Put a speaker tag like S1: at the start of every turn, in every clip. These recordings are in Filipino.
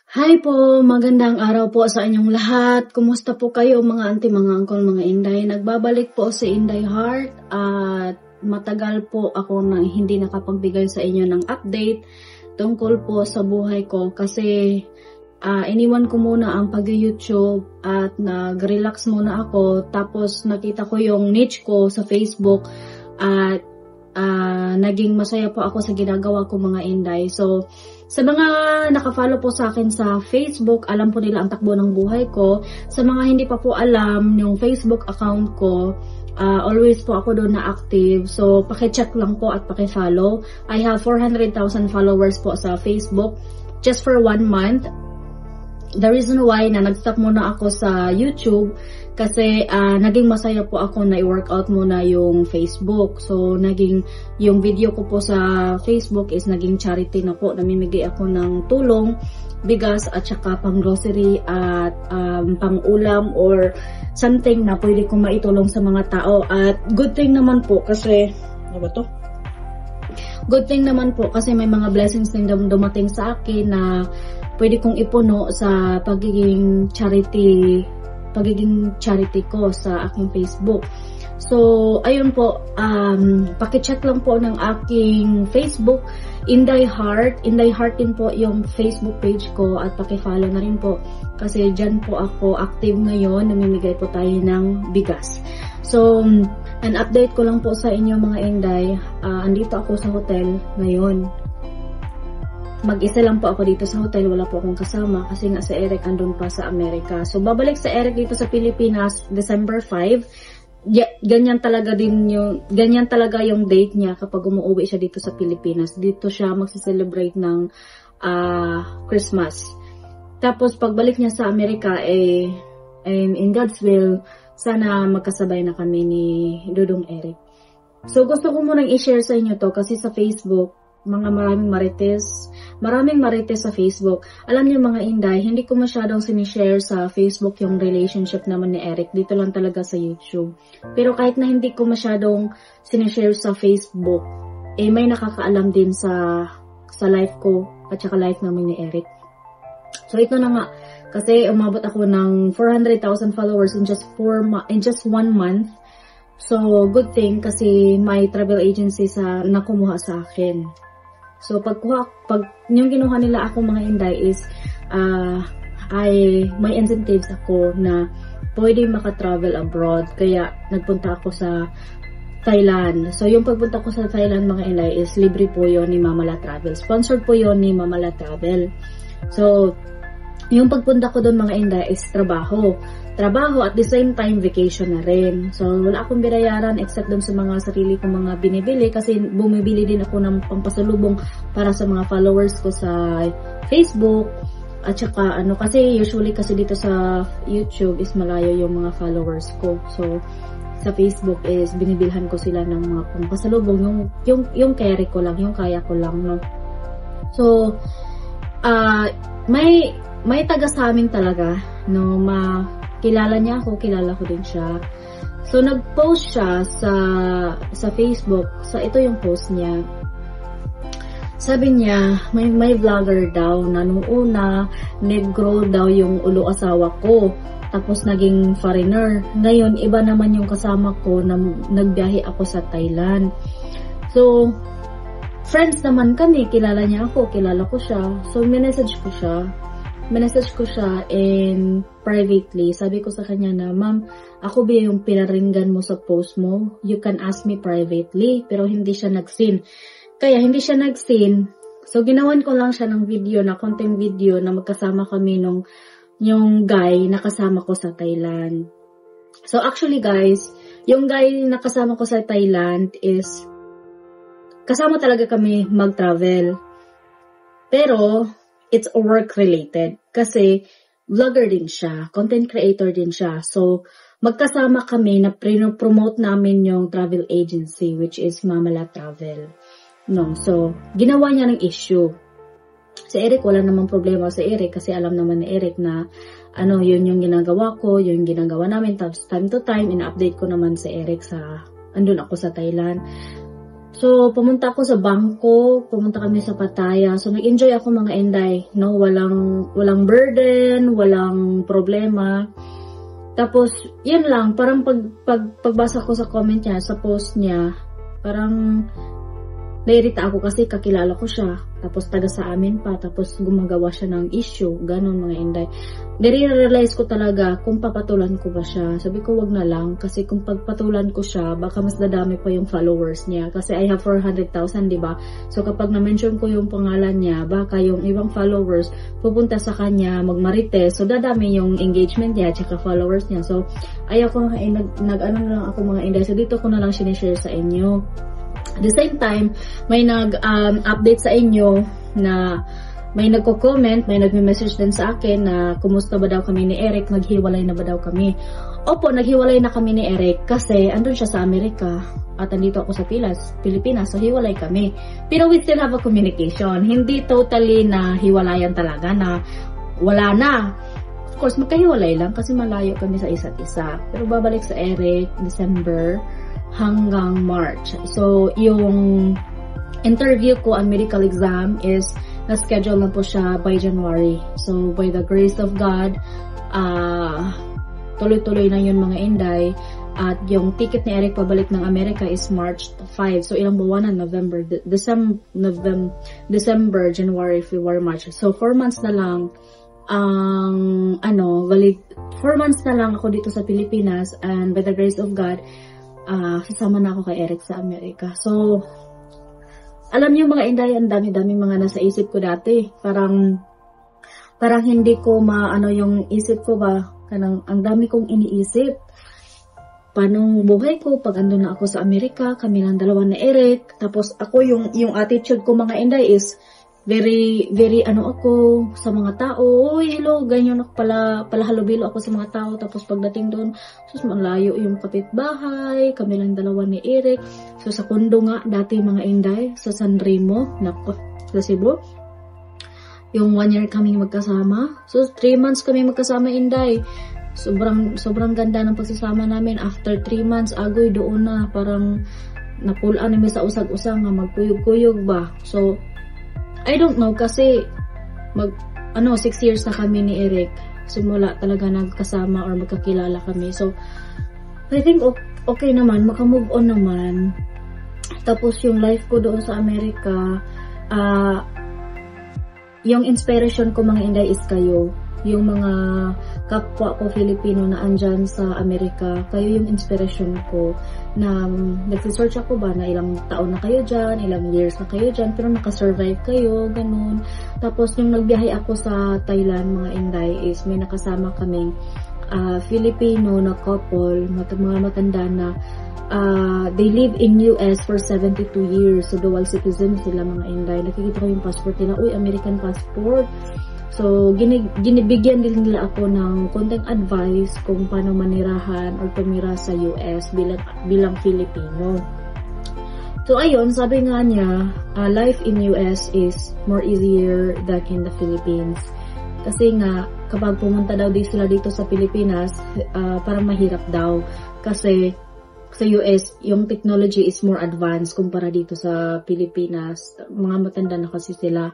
S1: Hi po, magandang araw po sa inyong lahat. Kumusta po kayo mga auntie, mga uncle, mga inday? Nagbabalik po si Inday Heart at matagal po ako nang hindi nakapagbigay sa inyo ng update tungkol po sa buhay ko kasi iniwan ko muna ang pag-YouTube at nag-relax muna ako. Tapos nakita ko yung niche ko sa Facebook at naging masaya po ako sa ginagawa ko mga inday. So, sa mga nakafollow po sa akin sa Facebook, alam po nila ang takbo ng buhay ko. Sa mga hindi pa po alam yung Facebook account ko, always po ako doon na active. So, pakicheck lang po at pakifollow. I have 400,000 followers po sa Facebook just for 1 month. The reason why na nag-stop muna ako sa YouTube kasi naging masaya po ako na i-workout muna yung Facebook. So, naging yung video ko po sa Facebook is naging charity na po. Namimigay ako ng tulong, bigas at saka pang grocery at pang ulam or something na pwede kong maitulong sa mga tao. At good thing naman po kasi, ano ba to? Good thing naman po kasi may mga blessings din dumating sa akin na pwede kong ipuno sa pagiging charity ko sa aking Facebook. So, ayun po, pakicheck lang po ng aking Facebook, Inday Heart. Inday Heart din po yung Facebook page ko at pakifollow na rin po kasi dyan po ako active ngayon, namimigay po tayo ng bigas. So, an update ko lang po sa inyo mga Inday, andito ako sa hotel ngayon. Mag-isa lang po ako dito sa hotel, wala po akong kasama kasi nga si Eric andun pa sa Amerika. So, babalik sa Eric dito sa Pilipinas December 5. Ganyan talaga yung date niya kapag umuwi siya dito sa Pilipinas. Dito siya magse-celebrate ng Christmas. Tapos, pagbalik niya sa Amerika, in God's will, sana magkasabay na kami ni Dudong Eric. So, gusto ko munang i-share sa inyo to kasi sa Facebook, maraming marites sa Facebook. Alam niyo mga Inday, hindi ko masyadong sinishare sa Facebook yung relationship naman ni Eric. Dito lang talaga sa YouTube. Pero kahit na hindi ko masyadong sinishare sa Facebook, may nakakaalam din sa life ko at saka life namin ni Eric. So ito na nga, kasi umabot ako ng 400,000 followers in just 1 month. So good thing kasi may travel agency na kumuha sa akin. So, pag yung kinuha nila ako mga Inday is, may incentives ako na pwede maka-travel abroad. Kaya, nagpunta ako sa Thailand. So, yung pagpunta ko sa Thailand mga Inday is libre po yon ni Mamala Travel. Sponsored po yon ni Mamala Travel. So, yung pagpunta ko doon mga Inday is trabaho at the same time vacation na rin. So wala akong binayaran except doon sa mga sarili kong mga binibili kasi bumibili din ako ng pampasalubong para sa mga followers ko sa Facebook at saka kasi usually kasi dito sa YouTube is malayo yung mga followers ko. So sa Facebook is binibilhan ko sila ng mga pampasalubong yung carry ko lang, yung kaya ko lang, no. So may taga sa amin talaga, no, kilala niya ako, kilala ko din siya. So, nag-post siya sa Facebook. So, ito yung post niya. Sabi niya, may vlogger daw na nung una, negro daw yung ulo asawa ko. Tapos, naging foreigner. Ngayon, iba naman yung kasama ko na nagbiyahe ako sa Thailand. So, friends naman kami. Kilala niya ako, kilala ko siya. So, minessage ko siya in privately. Sabi ko sa kanya na, ma'am, ako ba yung pinaringgan mo sa post mo? You can ask me privately. Pero hindi siya nag-seen. Kaya hindi siya nag-seen. So, ginawan ko lang siya ng video, na content video na magkasama kami yung guy na kasama ko sa Thailand. So, actually guys, yung guy na kasama ko sa Thailand is kasama talaga kami mag-travel. Pero, it's work-related. Kasi, vlogger din siya. Content creator din siya. So, magkasama kami na promote namin yung travel agency, which is Mamala Travel. No, so, ginawa niya ng issue. Si Eric, wala namang problema sa Eric kasi alam naman ni Eric na yun yung ginagawa ko, yun yung ginagawa namin. Tapos, time to time, ina-update ko naman si Eric andun ako sa Thailand. So, pumunta ako sa bangko, pumunta kami sa Pattaya. So, nag-enjoy ako mga Inday, no? Walang burden, walang problema. Tapos, yun lang, parang pagbasa ko sa comment niya, sa post niya, parang nairita ako kasi kakilala ko siya. Tapos taga sa amin pa, tapos gumagawa siya ng issue, ganun mga Inday. Nire-realize ko talaga kung papatulan ko ba siya. Sabi ko wag na lang kasi kung pagpatulan ko siya, baka mas dadami pa yung followers niya. Kasi I have 400,000, diba? So kapag na-mention ko yung pangalan niya, baka yung ibang followers pupunta sa kanya, magmarites. So dadami yung engagement niya, tsaka followers niya. So ayaw ko, nag-ano lang ako mga Inday. So dito ko na lang sinishare sa inyo. At the same time, may nag-update sa inyo na may nagko-comment, may nagme-message din sa akin na kumusta ba daw kami ni Eric, naghiwalay na ba daw kami. Opo, naghiwalay na kami ni Eric kasi andun siya sa Amerika at andito ako sa Pilipinas, so hiwalay kami. Pero we still have a communication. Hindi totally na hiwalayan talaga na wala na. Of course, magkahiwalay lang kasi malayo kami sa isa't isa. Pero babalik sa Eric, December hanggang March. So, yung interview ko, ang medical exam is na-schedule na po siya by January. So, by the grace of God, tuloy-tuloy na yun mga Inday. At yung ticket ni Eric pabalik ng Amerika is March 5. So, ilang buwan na? November, December, January, February, March. So, 4 months na lang 4 months na lang ako dito sa Pilipinas, and by the grace of God, sasama na ako kay Eric sa Amerika. So, alam niyo mga Inday, ang dami-dami mga nasa isip ko dati. Parang hindi ko maano yung isip ko ba. Ang dami kong iniisip. Paano buhay ko pag andun na ako sa Amerika, kami lang dalawa na Eric. Tapos ako yung attitude ko mga Inday is very ako sa mga tao. Uy, hello, ganyan ako pala halubilo ako sa mga tao. Tapos pagdating doon, sus, malayo yung kapitbahay, kami lang dalawa ni Eric. So sa kondo nga, dati mga Inday, sa San Remo, sa Cebu. Yung 1 year kami magkasama. So 3 months kami magkasama Inday. Sobrang ganda ng pagsasama namin. After 3 months, agoy doon na, parang napulaan namin sa usag-usang nga magkuyog-kuyog ba. So, I don't know kasi 6 years na kami ni Eric. Simula talaga nagkasama or magkakilala kami. So, I think okay naman, makamove on naman. Tapos yung life ko doon sa Amerika, yung inspiration ko mga Inday is kayo. Yung mga kapwa ko Filipino na andyan sa Amerika, kayo yung inspiration ko na nagsisearch ako ba na ilang taon na kayo dyan, ilang years na kayo dyan, pero nakasurvive kayo, ganun. Tapos yung nagbiyahe ako sa Thailand mga Inday is may nakasama kaming Filipino na couple, mga matanda na they live in US for 72 years, so dual citizen sila mga Inday. Nakikita ko yung passport nila, uy, American passport. So, ginibigyan din nila ako ng konting advice kung paano manirahan or tumira sa US bilang Filipino. So, ayun, sabi nga niya, life in US is more easier than in the Philippines. Kasi nga, kapag pumunta daw sila dito sa Pilipinas, parang mahirap daw. Kasi sa US, yung technology is more advanced kumpara dito sa Pilipinas. Mga matanda na kasi sila.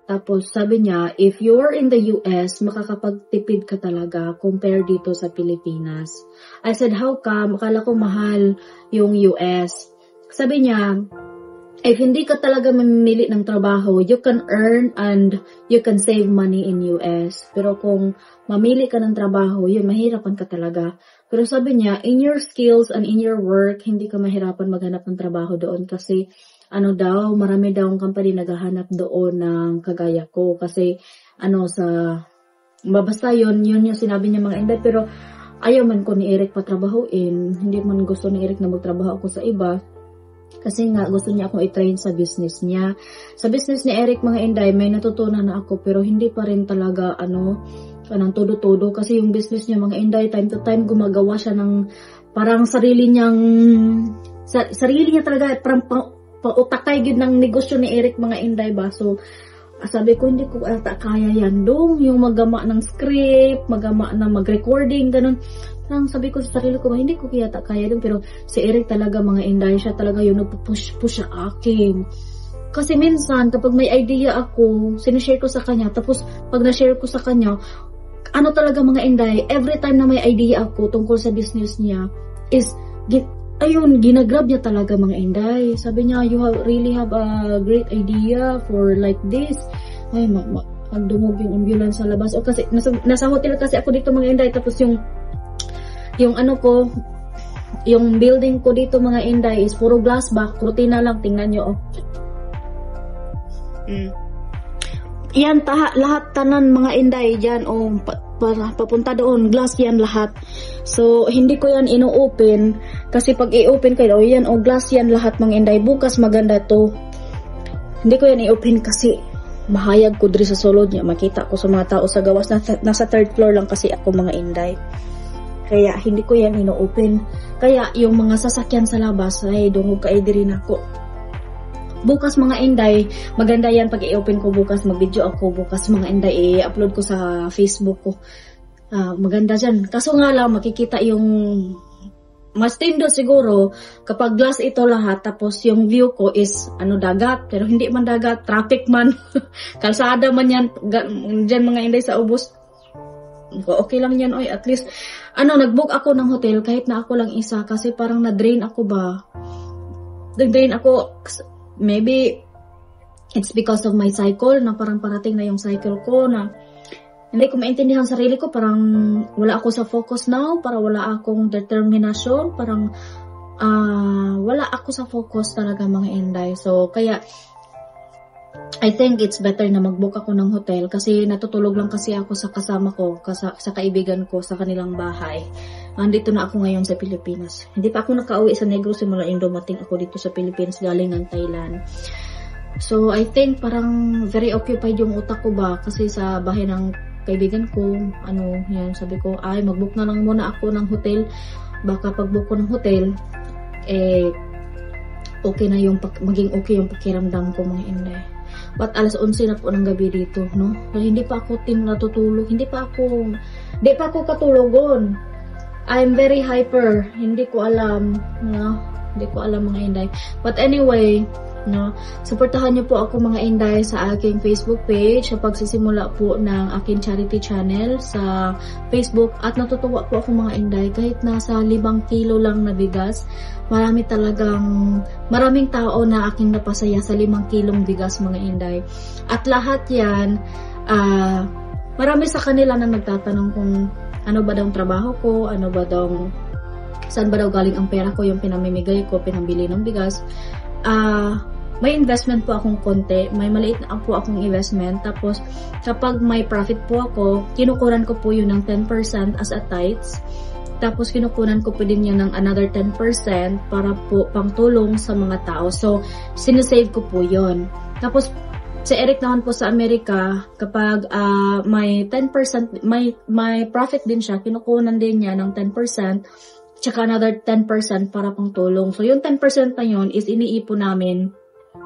S1: Tapos sabi niya, if you're in the US, makakapagtipid ka talaga compare dito sa Pilipinas. I said, how come? Akala ko mahal yung US. Sabi niya, if hindi ka talaga mamimili ng trabaho, you can earn and you can save money in US. Pero kung mamili ka ng trabaho, yun, mahirapan ka talaga. Pero sabi niya, in your skills and in your work, hindi ka mahirapan maghanap ng trabaho doon kasi marami daw ang company naghahanap doon ng kagaya ko. Kasi, basta yun yung sinabi niya mga Inday. Pero, ayaw man ko ni Eric patrabahuin. Hindi man gusto ni Eric na magtrabaho ako sa iba. Kasi nga, gusto niya akong i-train sa business niya. Sa business ni Eric mga Inday, may natutunan na ako. Pero, hindi pa rin talaga, anong todo-todo. Kasi yung business niya mga Inday, time to time, gumagawa siya ng parang sarili niya talaga, parang utakay gid ng negosyo ni Eric mga Inday ba. So sabi ko, hindi ko ata kaya yan dong, yung magama ng script, magama na mag-recording, ganun. Parang sabi ko sa sarili ko, hindi ko kaya dong, pero si Eric talaga mga inday, siya talaga yung nagpupush sa akin. Kasi minsan, kapag may idea ako, sinishare ko sa kanya, tapos pag na-share ko sa kanya, ano talaga mga inday, every time na may idea ako tungkol sa business niya, is, ayun, ginagrab niya talaga mga inday. Sabi niya, you really have a great idea for like this. Ay, dumog yung ambulance sa labas. O kasi, nasa hotel kasi ako dito mga inday. Tapos yung ano ko, yung building ko dito mga inday is puro glass back. Kurtina lang, tingnan nyo. Oh. Yan, lahat tanan mga inday dyan. O, papunta doon, glass yan lahat. So, hindi ko yan ino-open. Kasi pag i-open kayo, yan, o glass yan lahat mga inday. Bukas maganda to. Hindi ko yan i-open kasi mahayag ko diri sa sulod niya. Makita ko sa mga tao sa gawas. Nasa third floor lang kasi ako mga inday. Kaya hindi ko yan ino-open. Kaya yung mga sasakyan sa labas, ay dungog ka diri nako. Bukas mga inday, maganda yan pag i-open ko bukas, mag-video ako bukas mga inday, i-upload ko sa Facebook ko. Maganda dyan. Kaso nga lang, makikita yung mas tindo siguro kapag glass ito lahat, tapos yung view ko is dagat, pero hindi man dagat, traffic man. Kalsada man yan, dyan mga inday sa ubos. Okay lang yan, oy, at least, nag-book ako ng hotel kahit na ako lang isa kasi parang na-drain ako ba. Nag-drain ako, maybe it's because of my cycle na parang parating na yung cycle ko na hindi ko maintindihan sarili ko, parang wala ako sa focus now, parang wala akong determinasyon, parang wala ako sa focus talaga mga inday. So kaya I think it's better na mag-book ako ng hotel kasi natutulog lang kasi ako sa kasama ko, sa kaibigan ko sa kanilang bahay. Andito na ako ngayon sa Pilipinas. Hindi pa ako nakauwi sa Negros simula yung dumating ako dito sa Pilipinas galing ng Thailand. So I think parang very occupied yung utak ko ba kasi sa bahay ng kaibigan ko, yan, sabi ko, mag-book na lang muna ako ng hotel. Baka pag-book ko ng hotel, okay na maging okay yung pakiramdam ko mga inday. But alas 11 na po ng gabi dito, no? Pero hindi pa ako natutulog, hindi pa ako katulogon. I'm very hyper, hindi ko alam, no? Hindi ko alam mga inday. But anyway, no, suportahan niyo po ako mga inday sa aking Facebook page sa pagsisimula po ng aking charity channel sa Facebook at natutuwa po ako mga inday kahit nasa 5 kilo lang na bigas. Maraming tao na aking napasaya sa 5 kilong bigas mga inday. At lahat yan, marami sa kanila na nagtatanong kung ano ba daw trabaho ko, saan ba daw galing ang pera ko, yung pinamimigay ko, pinambili ng bigas. May investment po akong konti, may maliit na po akong investment, tapos kapag may profit po ako, kinukuran ko po yun ng 10% as a tithes, tapos kinukunan ko po din yun ng another 10% para po pangtulong sa mga tao. So, sinesave ko po yun. Tapos, si Eric naman po sa Amerika, kapag may 10%, may profit din siya, kinukunan din niya ng 10%, tsaka another 10% para pangtulong. So, yung 10% na yun is iniipon namin.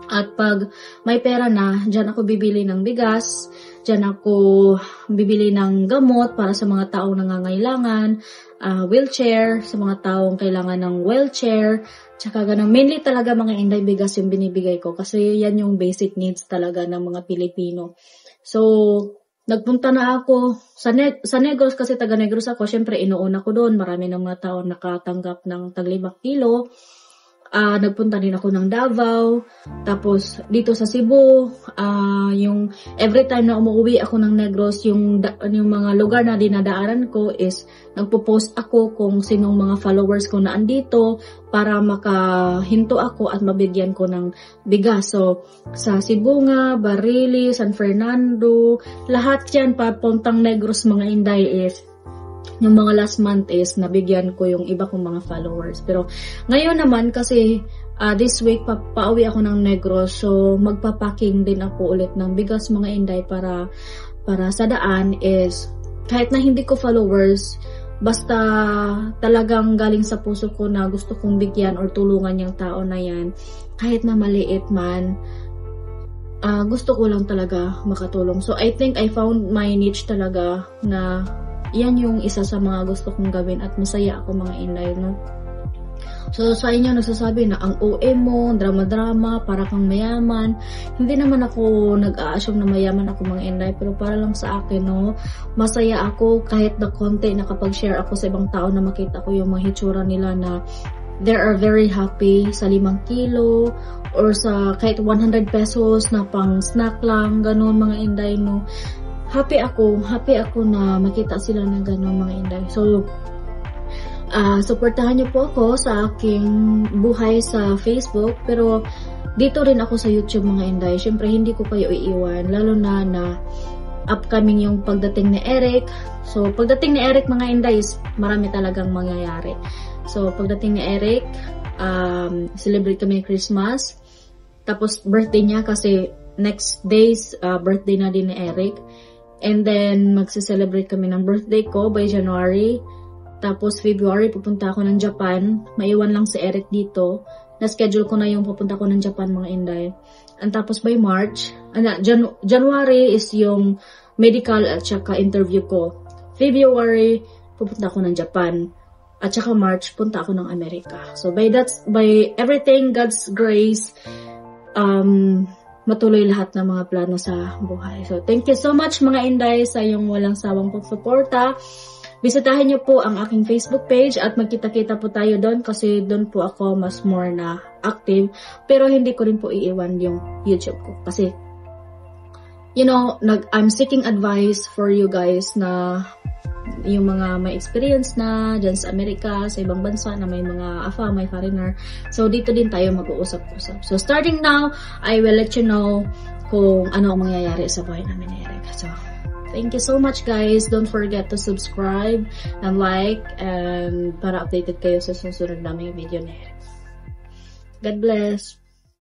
S1: At pag may pera na, dyan ako bibili ng bigas, dyan ako bibili ng gamot para sa mga taong nangangailangan, wheelchair, sa mga taong kailangan ng wheelchair, tsaka ganun. Mainly talaga mga inday bigas yung binibigay ko kasi yan yung basic needs talaga ng mga Pilipino. So, nagpunta na ako sa Negros kasi taga Negros ako. Syempre, inuuna ko doon. Marami ng mga taong nakatanggap ng tag 5 kilo. Nagpunta din ako ng Davao, tapos dito sa Cebu, yung every time na umuwi ako ng Negros, yung mga lugar na dinadaanan ko is nagpo-post ako kung sinong mga followers ko na andito para makahinto ako at mabigyan ko ng bigas. So, sa Cebu nga, Barili, San Fernando, lahat yan papuntang Negros mga inday is yung mga last month is nabigyan ko yung iba kong mga followers. Pero ngayon naman kasi this week pauwi ako ng Negros, so magpapacking din ako ulit ng bigas mga inday para sa daan is kahit na hindi ko followers, basta talagang galing sa puso ko na gusto kong bigyan or tulungan yung tao na yan, kahit na maliit man, gusto ko lang talaga makatulong. So, I think I found my niche talaga na yan yung isa sa mga gusto kong gawin at masaya ako mga inday, no? So, sa inyo nagsasabi na ang OA mo, drama-drama, para kang mayaman. Hindi naman ako nag-a-assume na mayaman ako mga inday, pero para lang sa akin, no, masaya ako kahit na konti na kapag share ako sa ibang tao na makita ko yung mga hitsura nila na they are very happy sa 5 kilo or sa kahit 100 pesos na pang snack lang, ganun mga inday, no. Happy ako na makita sila ng ganun mga inday. So, supportahan niyo po ako sa aking buhay sa Facebook, pero dito rin ako sa YouTube mga inday. Syempre hindi ko kayo iiwan, lalo na upcoming yung pagdating ni Eric. So pagdating ni Eric mga inday is marami talagang mangyayari. So pagdating ni Eric, celebrate kami Christmas, tapos birthday niya kasi next days birthday na din ni Eric, and then magse-celebrate kami ng birthday ko by January. Tapos February, pupunta ako ng Japan. Maiwan lang si Eric dito. Na-schedule ko na yung pupunta ko ng Japan mga inday. And tapos by March, January is yung medical at saka interview ko. February, pupunta ako ng Japan. At saka March, punta ako ng Amerika. So by everything, God's grace, matuloy lahat ng mga plano sa buhay. So thank you so much mga inday sa yung walang sawang pagsuporta. Bisitahin niyo po ang aking Facebook page at magkita-kita po tayo doon kasi doon po ako mas more na active. Pero hindi ko rin po iiwan yung YouTube ko kasi, you know, I'm seeking advice for you guys na yung mga may experience na dyan sa Amerika, sa ibang bansa na may mga AFA, may foreigner. So, dito din tayo mag-uusap-usap. So, starting now, I will let you know kung ano ang mangyayari sa buhay namin ni Eric. So, thank you so much guys. Don't forget to subscribe and like and para updated kayo sa susunod naming video ni Eric. God bless.